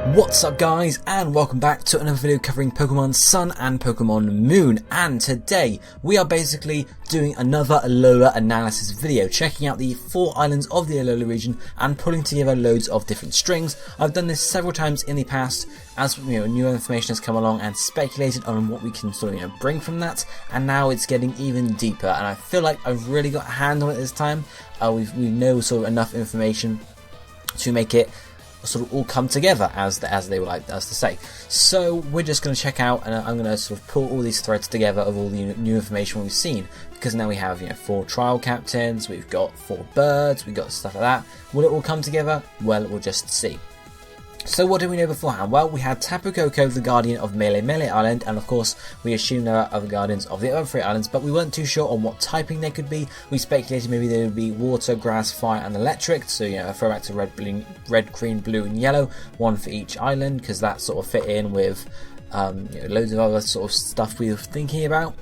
What's up guys, and welcome back to another video covering Pokemon Sun and Pokemon Moon. And today we are basically doing another Alola analysis video, checking out the 4 islands of the Alola region and pulling together loads of different strings. I've done this several times in the past as new information has come along and speculated on what we can sort of bring from that, and now it's getting even deeper and I feel like I've really got a hand on it this time. We know sort of enough information to make it sort of all come together, as they would like us to say. So we're just going to check out, and I'm going to sort of pull all these threads together of all the new information we've seen, because now we have 4 trial captains, we've got 4 birds, we've got stuff like that. Will it all come together? Well, we'll just see. So what did we know beforehand? Well, we had Tapu Koko, the guardian of Mele Mele Island, and of course we assumed there are other guardians of the other 3 islands, but we weren't too sure on what typing they could be. We speculated maybe they would be water, grass, fire and electric, so a throwback to red, green, blue and yellow, 1 for each island, because that sort of fit in with loads of other sort of stuff we were thinking about.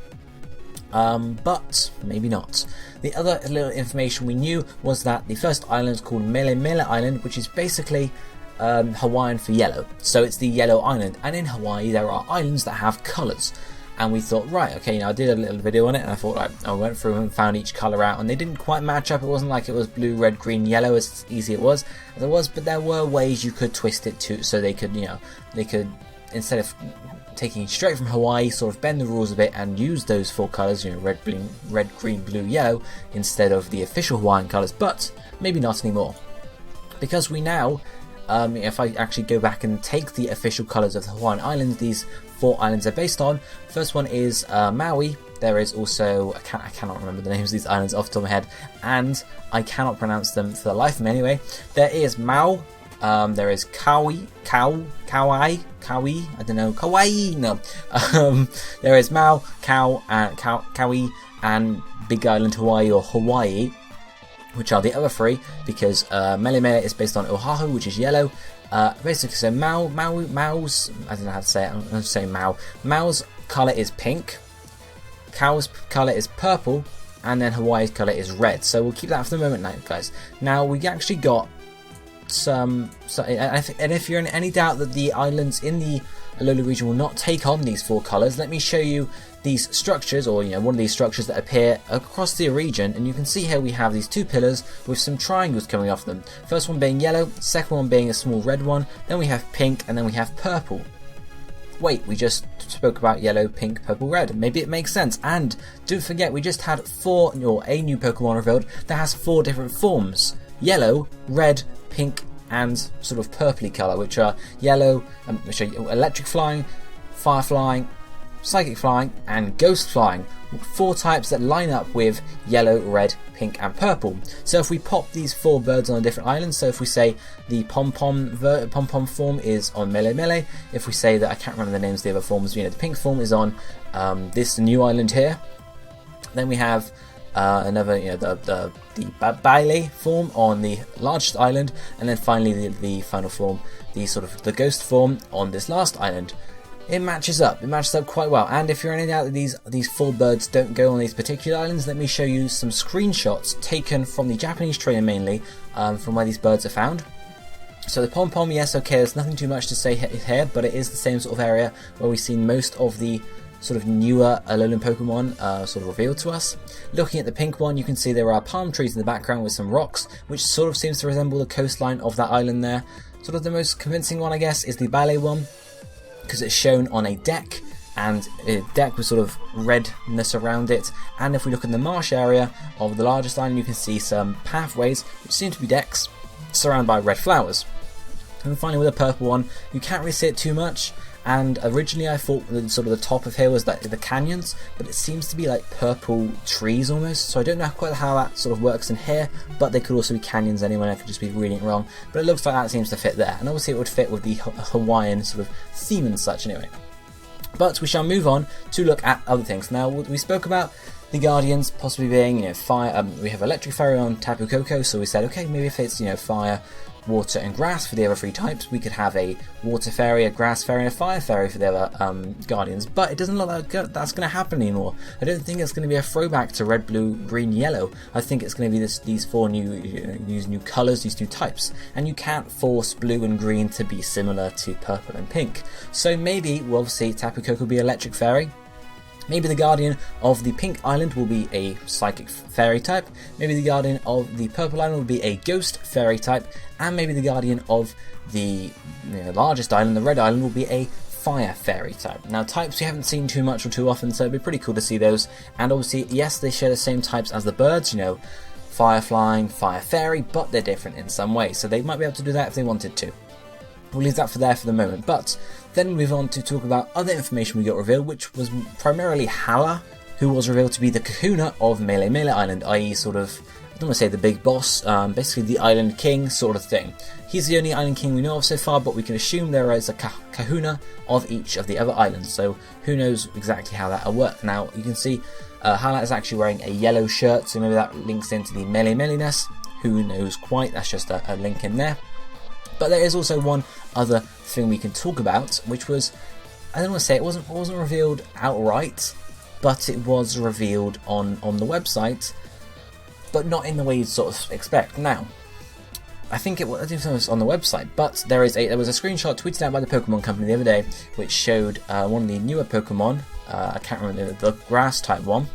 But maybe not. The other little information we knew was that the first island is called Mele Mele Island, which is basically Hawaiian for yellow, so it's the yellow island, and in Hawaii there are islands that have colours, and we thought, right, okay, I did a little video on it, and I thought, I went through and found each colour out, and they didn't quite match up. It wasn't like it was blue, red, green, yellow as easy as it was, but there were ways you could twist it to, so they could, instead of taking straight from Hawaii, sort of bend the rules a bit and use those 4 colours, red, green, blue, yellow, instead of the official Hawaiian colours, but maybe not anymore, because we now, if I actually go back and take the official colours of the Hawaiian Islands, these 4 islands are based on. First one is Maui. There is also, I cannot remember the names of these islands off the top of my head, and I cannot pronounce them for the life of me anyway. There is Mau, there is Kauai, I don't know, Kauai, no. There is Mau, Kauai, and Big Island Hawaii, or Hawaii, which are the other 3, because Mele Mele is based on Oahu, which is yellow. Basically, so Mau's, I don't know how to say it, I'm going to say Mau. Mau's colour is pink, Kau's colour is purple, and then Hawaii's colour is red. So we'll keep that for the moment now, guys. Now, we actually got and if you're in any doubt that the islands in the Alola region will not take on these 4 colours, let me show you these structures, or one of these structures that appear across the region, and you can see here we have these 2 pillars with some triangles coming off them. First one being yellow, second one being a small red one, then we have pink, and then we have purple. Wait, we just spoke about yellow, pink, purple, red. Maybe it makes sense. And don't forget, we just had a new Pokemon revealed that has 4 different forms: yellow, red, pink, and sort of purpley colour, which are yellow, which are electric flying, fire flying, psychic flying, and ghost flying. 4 types that line up with yellow, red, pink, and purple. So if we pop these 4 birds on a different island, so if we say the pom-pom form is on Mele Mele, if we say that, I can't remember the names of the other forms, the pink form is on this new island here, then we have another, the Baile form on the largest island, and then finally the final form, the ghost form on this last island. It matches up quite well. And if you're in any doubt that these 4 birds don't go on these particular islands, let me show you some screenshots taken from the Japanese trainer mainly, from where these birds are found. So the pom-pom, yes, okay, there's nothing too much to say here, but it is the same sort of area where we've seen most of the sort of newer Alolan Pokemon sort of revealed to us. Looking at the pink one, you can see there are palm trees in the background with some rocks, which sort of seems to resemble the coastline of that island there. Sort of the most convincing one, I guess, is the Ballet one, because it's shown on a deck, and a deck with sort of redness around it. And if we look in the marsh area of the largest island, you can see some pathways, which seem to be decks, surrounded by red flowers. And finally with the purple one, you can't really see it too much, and originally I thought that sort of the top of here was like the canyons, but it seems to be like purple trees almost, so I don't know quite how that sort of works in here, but they could also be canyons anyway, I could just be reading it wrong, but it looks like that seems to fit there, and obviously it would fit with the Hawaiian sort of theme and such anyway. But we shall move on to look at other things. Now, we spoke about the Guardians possibly being, fire. We have Electric Fairy on Tapu Koko, so we said, okay, maybe if it's, fire, water and grass for the other 3 types. We could have a water fairy, a grass fairy, and a fire fairy for the other guardians, but it doesn't look like that's going to happen anymore. I don't think it's going to be a throwback to red, blue, green, yellow. I think it's going to be these 4 these new colours, these new types, and you can't force blue and green to be similar to purple and pink. So maybe we'll see Tapu Koko will be electric fairy. Maybe the guardian of the pink island will be a psychic fairy type, maybe the guardian of the purple island will be a ghost fairy type, and maybe the guardian of the largest island, the red island, will be a fire fairy type. Now types we haven't seen too much or too often, so it'd be pretty cool to see those. And obviously, yes, they share the same types as the birds, fire flying, fire fairy, but they're different in some way, so they might be able to do that if they wanted to. We'll leave that for the moment, but then move on to talk about other information we got revealed, which was primarily Hala, who was revealed to be the kahuna of Mele Mele Island, i.e. sort of, I don't want to say the big boss, basically the island king sort of thing. He's the only island king we know of so far, but we can assume there is a kahuna of each of the other islands, so who knows exactly how that will work. Now, you can see Hala is actually wearing a yellow shirt, so maybe that links into the Mele Mele-ness. Who knows quite, that's just a link in there. But there is also one other thing we can talk about, which was, I don't want to say it wasn't revealed outright, but it was revealed on the website, but not in the way you'd sort of expect. Now, I think it was on the website, but there was a screenshot tweeted out by the Pokemon Company the other day, which showed one of the newer Pokemon. I can't remember the grass type one.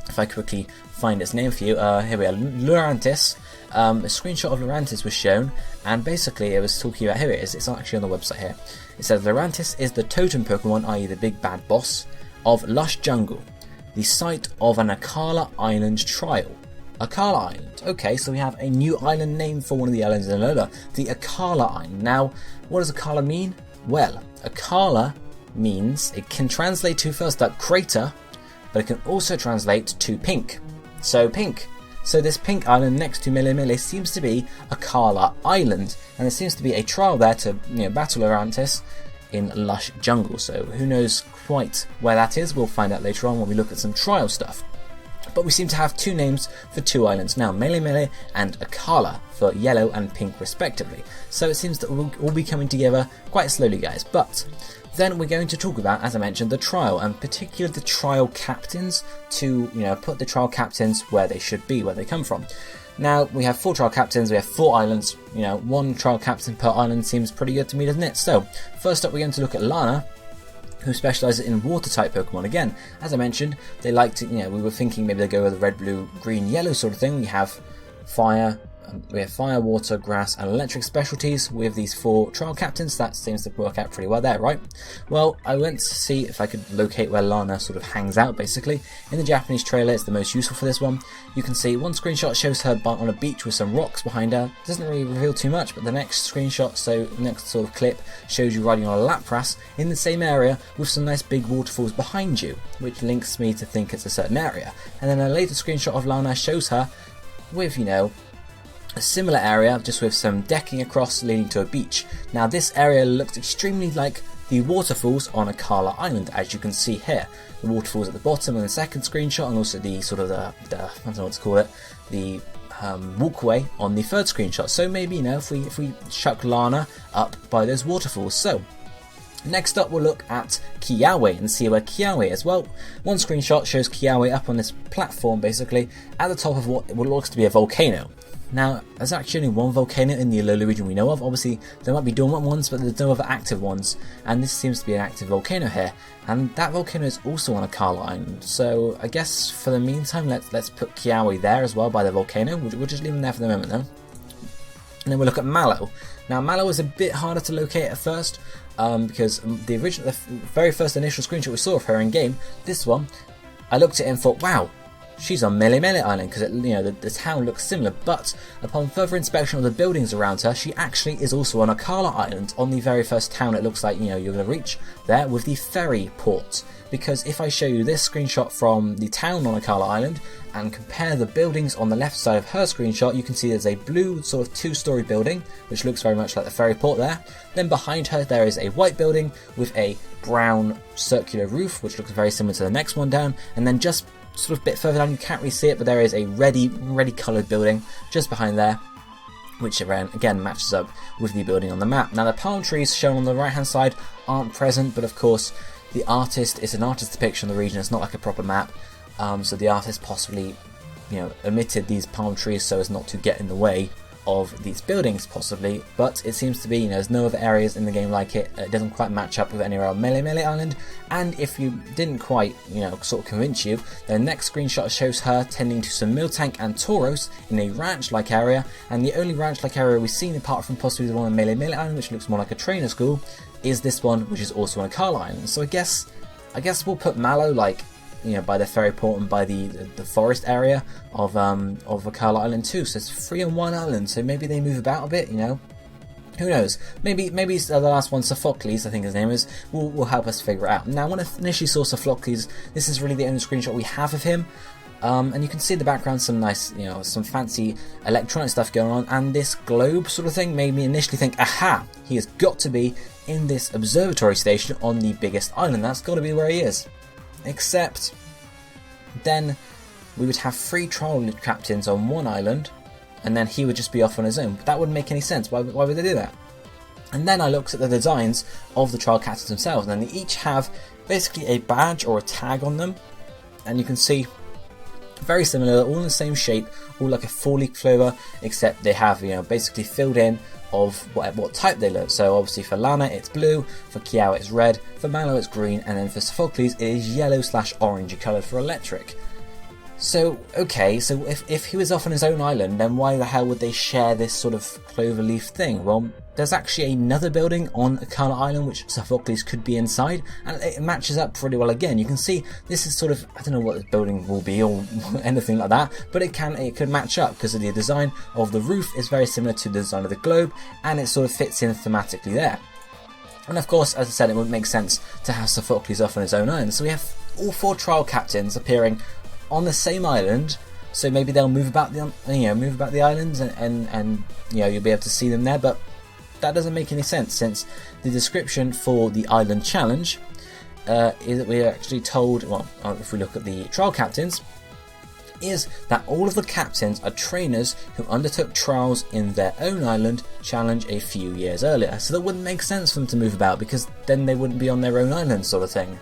If I quickly find its name for you, here we are, Lurantis. A screenshot of Lurantis was shown, and basically it was talking about, here it is, it's actually on the website here. It says Lurantis is the totem Pokemon, i.e. the big bad boss, of Lush Jungle, the site of an Akala Island trial. Akala Island. Okay, so we have a new island name for one of the islands in Alola, the Akala Island. Now, what does Akala mean? Well, Akala means, it can translate to first up crater, but it can also translate to pink. So pink. So this pink island next to Mele Mele seems to be Akala Island, and there seems to be a trial there to battle Lurantis in Lush Jungle. So who knows quite where that is? We'll find out later on when we look at some trial stuff. But we seem to have 2 names for 2 islands now, Mele Mele and Akala, for yellow and pink respectively. So it seems that we'll all be coming together quite slowly, guys. But then we're going to talk about, as I mentioned, the trial, and particularly the trial captains, to put the trial captains where they should be, where they come from. Now, we have 4 trial captains, we have 4 islands, 1 trial captain per island seems pretty good to me, doesn't it? So, first up we're going to look at Lana, who specialises in water-type Pokemon. Again, as I mentioned, they like to, we were thinking maybe they go with a red, blue, green, yellow sort of thing. We have fire, water, grass, and electric specialties with these 4 trial captains. That seems to work out pretty well there, right? Well, I went to see if I could locate where Lana sort of hangs out, basically. In the Japanese trailer, it's the most useful for this one. You can see one screenshot shows her on a beach with some rocks behind her. Doesn't really reveal too much, but the next screenshot, so next sort of clip, shows you riding on a Lapras in the same area with some nice big waterfalls behind you, which links me to think it's a certain area. And then a later screenshot of Lana shows her with, a similar area, just with some decking across leading to a beach. Now this area looks extremely like the waterfalls on Akala Island, as you can see here. The waterfalls at the bottom in the second screenshot, and also the sort of the I don't know what to call it, the walkway on the third screenshot. So maybe if we chuck Lana up by those waterfalls. So next up we'll look at Kiawe and see where Kiawe is. Well, one screenshot shows Kiawe up on this platform, basically at the top of what looks to be a volcano. Now, there's actually only one volcano in the Alola region we know of. Obviously, there might be dormant ones, but there's no other active ones. And this seems to be an active volcano here. And that volcano is also on Akala Island. So, I guess for the meantime, let's put Kiawe there as well by the volcano. We'll just leave him there for the moment, though. And then we'll look at Mallow. Now, Mallow is a bit harder to locate at first, because the very first initial screenshot we saw of her in game, this one, I looked at it and thought, wow, she's on Mele Mele Island, because the town looks similar, but upon further inspection of the buildings around her, she actually is also on Akala Island. On the very first town, it looks like you're going to reach there with the ferry port. Because if I show you this screenshot from the town on Akala Island and compare the buildings on the left side of her screenshot, you can see there's a blue sort of 2-story building, which looks very much like the ferry port there. Then behind her there is a white building with a brown circular roof, which looks very similar to the next one down, and then just sort of a bit further down, you can't really see it, but there is a reddy coloured building just behind there. which again matches up with the building on the map. Now the palm trees shown on the right hand side aren't present, but of course the artist, it's an artist depiction of the region, it's not like a proper map, so the artist possibly, you know, omitted these palm trees so as not to get in the way of these buildings possibly, but it seems to be, you know, there's no other areas in the game like it. It doesn't quite match up with anywhere on Melee Island, and if you didn't quite, you know, sort of convince you, the next screenshot shows her tending to some Miltank and Tauros in a ranch-like area, and the only ranch-like area we've seen apart from possibly the one on Melee Island, which looks more like a trainer school, is this one, which is also on Alola Island. So I guess we'll put Mallow, like, you know, by the ferry port and by the forest area of Alola Island too. So it's 3 on 1 island. So maybe they move about a bit, you know. Who knows? Maybe the last one, Sophocles, I think his name is, will help us figure it out. Now, when I initially saw Sophocles, this is really the only screenshot we have of him. And you can see in the background some nice, you know, some fancy electronic stuff going on, and this globe sort of thing made me initially think, aha, he has got to be in this observatory station on the biggest island. That's got to be where he is. Except then we would have 3 trial captains on one island, and then he would just be off on his own. But that wouldn't make any sense. Why would they do that? And then I looked at the designs of the trial captains themselves, and they each have basically a badge or a tag on them, and you can see very similar, all in the same shape, all like a 4-leaf clover, except they have, you know, basically filled in of what type they look. So obviously for Lana it's blue, for Kiao it's red, for Mallow it's green, and then for Sophocles it is yellow/orangey coloured for electric. So okay, so if he was off on his own island, then why the hell would they share this sort of cloverleaf thing? Well, there's actually another building on Alola Island which Sophocles could be inside, and it matches up pretty well again. You can see this is sort of, I don't know what this building will be or anything like that, but it could match up because the design of the roof is very similar to the design of the globe, and it sort of fits in thematically there. And of course, as I said, it wouldn't make sense to have Sophocles off on his own island, so we have all 4 trial captains appearing on the same island. So maybe they'll move about the islands, and you know, you'll be able to see them there, but that doesn't make any sense, since the description for the island challenge is that we're actually told, well, if we look at the trial captains, is that all of the captains are trainers who undertook trials in their own island challenge a few years earlier. So that wouldn't make sense for them to move about, because then they wouldn't be on their own island sort of thing.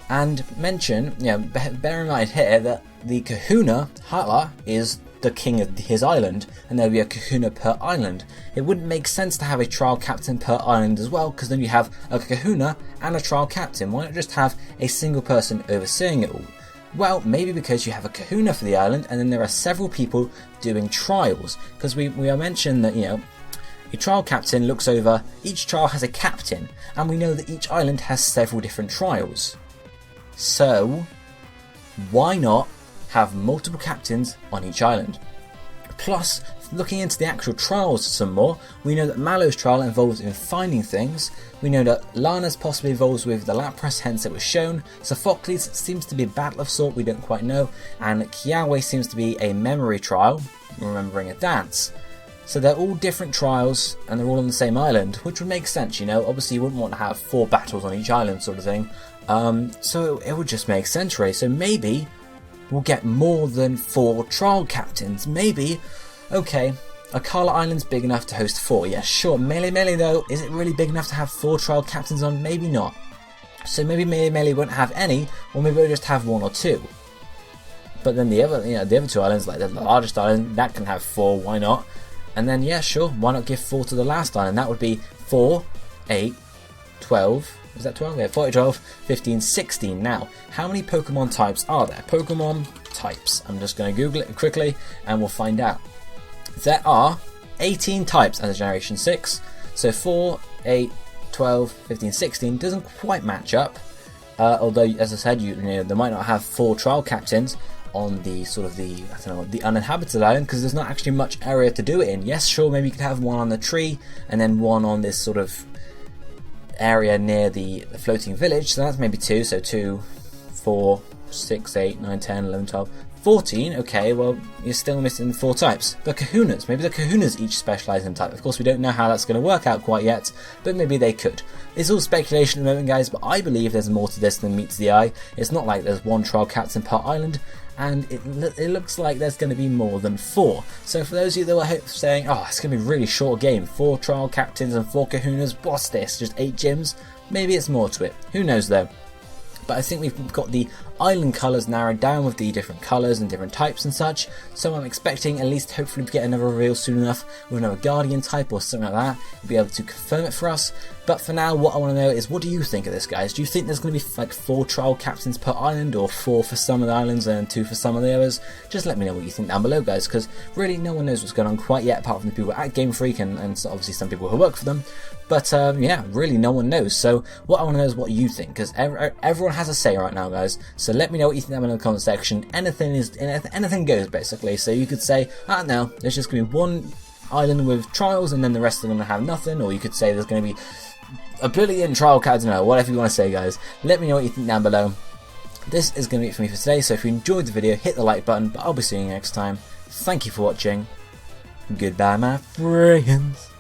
And mention, you know, bear in mind here that the kahuna, Hala, is the king of his island, and there'll be a kahuna per island. It wouldn't make sense to have a trial captain per island as well, because then you have a kahuna and a trial captain. Why not just have a single person overseeing it all? Well, maybe because you have a kahuna for the island, and then there are several people doing trials, because we are mentioned that, you know, a trial captain looks over, each trial has a captain, and we know that each island has several different trials. So why not have multiple captains on each island? Plus, looking into the actual trials some more, we know that Mallow's trial involves in finding things. We know that Lana's possibly involves with the Lapras, hence it was shown. Sophocles seems to be a battle of sort, we don't quite know. And Kiawe seems to be a memory trial, remembering a dance. So they're all different trials, and they're all on the same island, which would make sense, you know. Obviously you wouldn't want to have 4 battles on each island sort of thing. So it would just make sense, really. So maybe we'll get more than 4 trial captains. Maybe, okay, Alola Island's big enough to host 4. Yeah, sure. Melee though, is it really big enough to have 4 trial captains on? Maybe not. So maybe Melee won't have any, or maybe we'll just have 1 or 2. But then the other 2 islands, like the largest island, that can have 4. Why not? And then yeah, sure. Why not give 4 to the last island? That would be 4, 8, 12. Is that 12? Yeah, 4, 12, 15, 16. Now, how many Pokemon types are there? Pokemon types. I'm just going to Google it quickly and we'll find out. There are 18 types as a Generation 6. So 4, 8, 12, 15, 16 doesn't quite match up. Although, as I said, you know, they might not have 4 trial captains on the sort of the uninhabited island, because there's not actually much area to do it in. Yes, sure, maybe you could have 1 on the tree and then 1 on this sort of area near the floating village, so that's maybe 2, so 2, 4, 6, 8, 9, 10, 11, 12, 14, okay, well, you're still missing 4 types. The kahunas, maybe the kahunas each specialise in type. Of course, we don't know how that's going to work out quite yet, but maybe they could. It's all speculation at the moment, guys, but I believe there's more to this than meets the eye. It's not like there's 1 trial captain per island, and it looks like there's going to be more than 4. So for those of you that were saying, oh, it's going to be a really short game, 4 trial captains and 4 kahunas, what's this, just 8 gyms? Maybe it's more to it, who knows though. But I think we've got the island colours narrowed down with the different colours and different types and such, so I'm expecting at least hopefully to get another reveal soon enough with another Guardian type or something like that, we'll be able to confirm it for us. But for now, what I want to know is, what do you think of this, guys? Do you think there's going to be like 4 trial captains per island, or 4 for some of the islands and 2 for some of the others? Just let me know what you think down below, guys, because really no one knows what's going on quite yet, apart from the people at Game Freak and obviously some people who work for them. But yeah, really no one knows. So what I want to know is what you think, because everyone has a say right now, guys. So let me know what you think down in the comment section. Anything goes, basically. So you could say, I don't know, there's just going to be 1 island with trials and then the rest are going to have nothing, or you could say there's going to be a billion trial cards, whatever you want to say, guys. Let me know what you think down below. This is going to be it for me for today, so if you enjoyed the video, hit the like button, but I'll be seeing you next time. Thank you for watching. Goodbye, my friends.